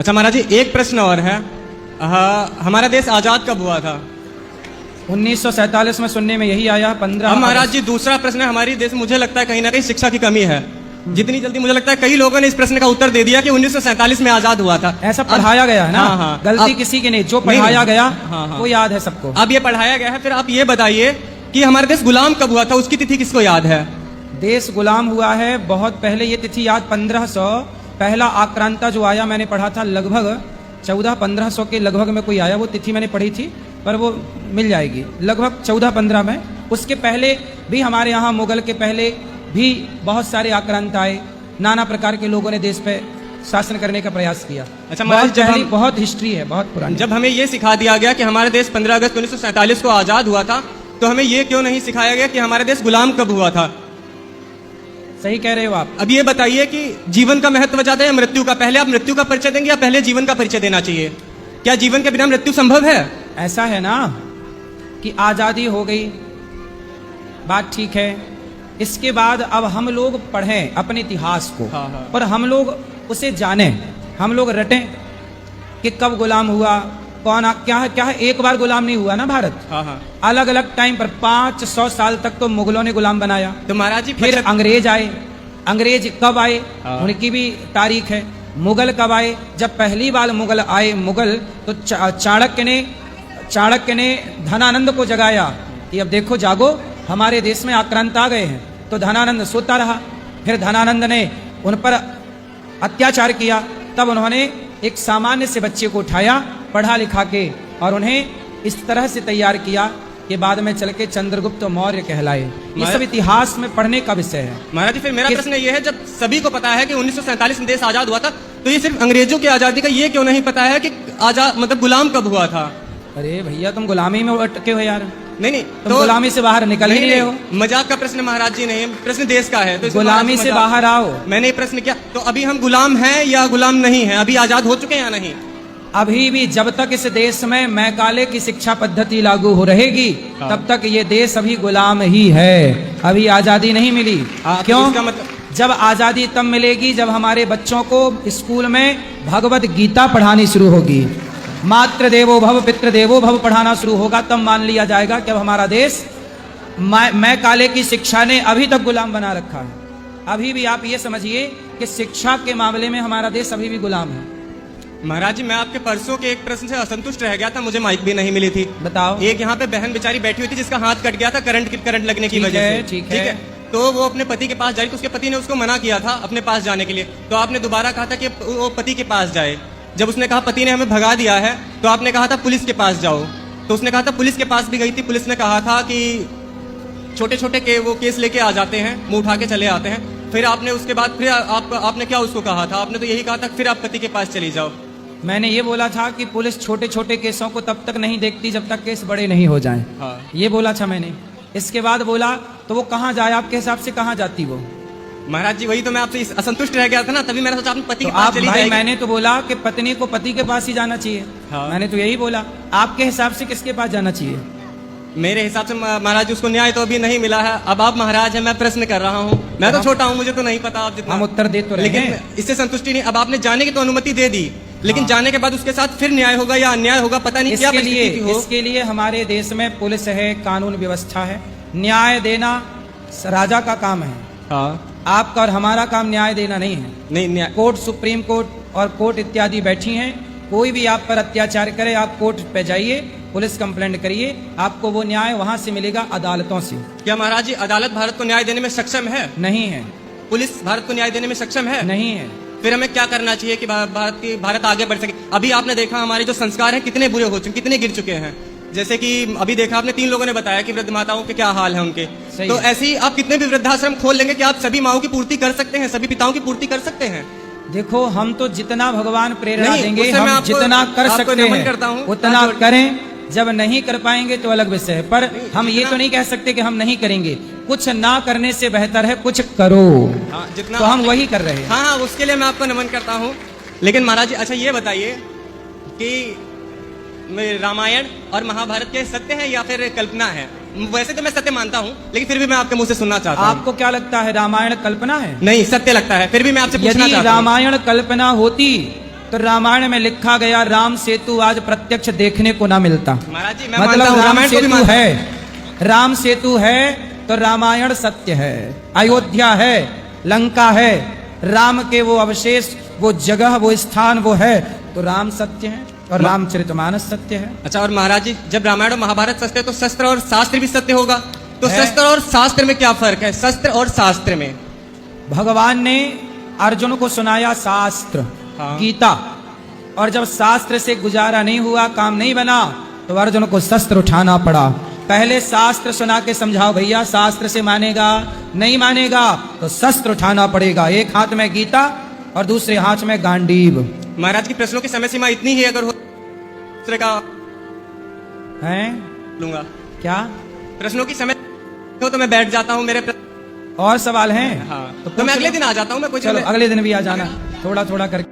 अच्छा महाराज जी, एक प्रश्न और है। हमारा देश आजाद कब हुआ था? 1947 में सुनने में यही आया 15। अब महाराज जी दूसरा प्रश्न है, हमारी देश मुझे लगता है कहीं ना कहीं शिक्षा की कमी है। जितनी जल्दी मुझे लगता है कई लोगों ने इस प्रश्न का उत्तर दे दिया कि 1947 में आजाद हुआ था। ऐसा पढ़ाया गया है ना। हाँ, हाँ, गलती किसी की नहीं, जो पढ़ाया गया हाँ, हाँ, वो याद है सबको। अब ये पढ़ाया गया है, फिर आप ये बताइए कि हमारा देश गुलाम कब हुआ था, उसकी तिथि किसको याद है? देश गुलाम हुआ है बहुत पहले, ये तिथि याद 1500। पहला आक्रांता जो आया मैंने पढ़ा था लगभग 1400-1500 के लगभग में कोई आया, वो तिथि मैंने पढ़ी थी पर वो मिल जाएगी लगभग 14-15 में। उसके पहले भी हमारे यहाँ मुगल के पहले भी बहुत सारे आक्रांत आए, नाना प्रकार के लोगों ने देश पे शासन करने का प्रयास किया। अच्छा बहुत हिस्ट्री है, बहुत पुरानी। जब हमें ये सिखा दिया गया कि हमारा देश 15 अगस्त 1947 को आजाद हुआ था, तो हमें ये क्यों नहीं सिखाया गया कि हमारा देश गुलाम कब हुआ था? सही कह रहे हो आप। अब ये बताइए कि जीवन का महत्व ज्यादा है मृत्यु का? पहले आप मृत्यु का परिचय देंगे या पहले जीवन का परिचय देना चाहिए? क्या जीवन के बिना मृत्यु संभव है? ऐसा है ना कि आजादी हो गई, बात ठीक है। इसके बाद अब हम लोग पढ़ें अपने इतिहास को, हाँ। और हम लोग उसे जानें, हम लोग रटें कि कब गुलाम हुआ, कौन क्या है। एक बार गुलाम नहीं हुआ ना भारत, हाँ। अलग अलग टाइम पर 500 साल तक तो मुगलों ने गुलाम बनाया। तो महाराज जी फिर अंग्रेज आए। अंग्रेज कब आए उनकी भी तारीख है। मुगल कब आए? जब पहली बार मुगल आए तो चाणक्य ने धनानंद को जगाया कि अब देखो जागो, हमारे देश में आक्रांत आ गए हैं। तो धनानंद सोता रहा। फिर धनानंद ने उन पर अत्याचार किया। तब उन्होंने एक सामान्य से बच्चे को उठाया, पढ़ा लिखा के, और उन्हें इस तरह से तैयार किया कि बाद में चल के चंद्रगुप्त मौर्य कहलाए। ये सब इतिहास में पढ़ने का विषय है। महाराज जी फिर मेरा प्रश्न ये है, जब सभी को पता है कि 1947 में देश आजाद हुआ था, तो ये सिर्फ अंग्रेजों की आजादी का ये क्यों नहीं पता है कि आजाद मतलब गुलाम कब हुआ था? अरे भैया तुम गुलामी में अटके हो यार। नहीं तुम गुलामी से बाहर निकल ही नहीं रहे हो। मजाक का प्रश्न महाराज जी नहीं, प्रश्न देश का है। तो गुलामी से बाहर आओ। मैंने ये प्रश्न किया, तो अभी हम गुलाम हैं या गुलाम नहीं हैं? अभी आजाद हो चुके हैं या नहीं? अभी भी जब तक इस देश में मैकाले की शिक्षा पद्धति लागू हो रहेगी, तब तक ये देश अभी गुलाम ही है। अभी आजादी नहीं मिली। क्यों? जब आजादी तब मिलेगी जब हमारे बच्चों को स्कूल में भगवत गीता पढ़ानी शुरू होगी, मातृ देवो भव पितृ देवो भव पढ़ाना शुरू होगा, तब मान लिया जाएगा कि अब हमारा देश मैकाले की शिक्षा ने अभी तक गुलाम बना रखा है। अभी भी आप ये समझिए कि शिक्षा के मामले में हमारा देश अभी भी गुलाम है। महाराज जी मैं आपके परसों के एक प्रश्न से असंतुष्ट रह गया था, मुझे माइक भी नहीं मिली थी। बताओ। एक यहाँ पे बहन बेचारी बैठी हुई थी जिसका हाथ कट गया था करंट लगने की वजह से। ठीक है। तो वो अपने पति के पास जा रही थी, उसके पति ने उसको मना किया था अपने पास जाने के लिए। तो आपने दोबारा कहा था कि वो पति के पास जाए। जब उसने कहा पति ने हमें भगा दिया है, तो आपने कहा था पुलिस के पास जाओ। तो उसने कहा था पुलिस के पास भी गई थी। पुलिस ने कहा था कि छोटे छोटे वो केस लेके आ जाते हैं, मुंह उठा के चले आते हैं। फिर आपने उसके बाद फिर आपने क्या उसको कहा था? आपने तो यही कहा था फिर आप पति के पास चली जाओ। मैंने ये बोला था कि पुलिस छोटे छोटे केसों को तब तक नहीं देखती जब तक केस बड़े नहीं हो जाएं। हाँ। ये बोला था मैंने। इसके बाद बोला तो वो कहाँ जाए? आपके हिसाब से कहाँ जाती वो? महाराज जी वही तो मैं आपसे असंतुष्ट रह गया था ना, तभी मैंने सोचा अपने पति तो के पास चली जाएगी। मैंने तो बोला कि पत्नी को पति के पास ही जाना चाहिए। हाँ। मैंने तो यही बोला। आपके हिसाब से किसके पास जाना चाहिए? मेरे हिसाब से महाराज जी उसको न्याय तो अभी नहीं मिला है। अब आप महाराज हैं, मैं प्रश्न कर रहा हूँ। मैं तो छोटा हूँ, मुझे तो नहीं पता आप जितना। हम उत्तर दे तो रहे हैं, लेकिन इससे संतुष्टि नहीं। अब आपने जाने की तो अनुमति दे दी, लेकिन जाने के बाद उसके साथ फिर न्याय होगा या अन्याय होगा, पता नहीं क्या परिस्थिति हो। इसके लिए हमारे देश में पुलिस है, कानून व्यवस्था है। न्याय देना राजा का काम है। हाँ। आपका और हमारा काम न्याय देना नहीं है। नहीं, न्याय कोर्ट, सुप्रीम कोर्ट और कोर्ट इत्यादि बैठी हैं। कोई भी आप पर अत्याचार करे, आप कोर्ट पे जाइए, पुलिस कंप्लेंट करिए, आपको वो न्याय वहां से मिलेगा, अदालतों से। क्या महाराज जी अदालत भारत को न्याय देने में सक्षम है? नहीं है। पुलिस भारत को न्याय देने में सक्षम है? नहीं है। फिर हमें क्या करना चाहिए कि भारत आगे बढ़ सके? अभी आपने देखा हमारे जो संस्कार हैं कितने बुरे हो चुके, कितने गिर चुके हैं। जैसे कि अभी देखा आपने 3 लोगों ने बताया कि वृद्ध माताओं के क्या हाल है उनके। तो ऐसे ही आप कितने भी वृद्धाश्रम खोल लेंगे कि आप सभी माओं की पूर्ति कर सकते हैं, सभी पिताओं की पूर्ति कर सकते हैं? देखो, हम तो जितना भगवान प्रेरणा देंगे, हम जितना कर सकते हैं उतना हाँ, करें। जब नहीं कर पाएंगे तो अलग विषय है, पर हम ये तो नहीं कह सकते कि हम नहीं करेंगे। कुछ ना करने से बेहतर है कुछ करो। जितना तो हम वही कर रहे हैं। हाँ, उसके लिए मैं आपको नमन करता हूँ। लेकिन महाराज जी अच्छा ये बताइए कि रामायण और महाभारत के सत्य है या फिर कल्पना है? वैसे तो मैं सत्य मानता हूँ, लेकिन फिर भी मैं आपके मुंह से सुनना चाहता हूँ। आपको क्या लगता है रामायण कल्पना है? नहीं, सत्य लगता है। फिर भी मैं आपसे पूछना चाहता हूँ। रामायण कल्पना होती तो रामायण में लिखा गया राम सेतु आज प्रत्यक्ष देखने को ना मिलता। महाराज जी मैं मानता हूँ राम रामायण को भी सेतु मानता हूँ। है, राम सेतु है तो रामायण सत्य है, अयोध्या है, लंका है, राम के वो अवशेष, वो जगह, वो स्थान वो है, तो राम सत्य है और रामचरितमानस सत्य है। अच्छा, और महाराज जी जब रामायण और महाभारत सत्य है तो शस्त्र और शास्त्र भी सत्य होगा, तो है। शस्त्र और शास्त्र में क्या फर्क है? शस्त्र और शास्त्र में भगवान ने अर्जुन को सुनाया शास्त्र, हाँ। गीता, और जब शास्त्र से गुजारा नहीं हुआ, काम नहीं बना, तो अर्जुन को शस्त्र उठाना पड़ा। पहले शास्त्र सुना के समझाओ भैया, शास्त्र से मानेगा नहीं मानेगा तो शस्त्र उठाना पड़ेगा। एक हाथ में गीता और दूसरे हाथ में गांडीव। महाराज की प्रश्नों की समय सीमा इतनी ही अगर हो दूसरे का है लूंगा। क्या प्रश्नों की समय हो तो मैं बैठ जाता हूँ, मेरे और सवाल हैं? हाँ तो तो मैं पूछ अगले लो। दिन आ जाता हूँ, मैं कुछ चलो अगले दिन भी आ जाना, थोड़ा थोड़ा करके।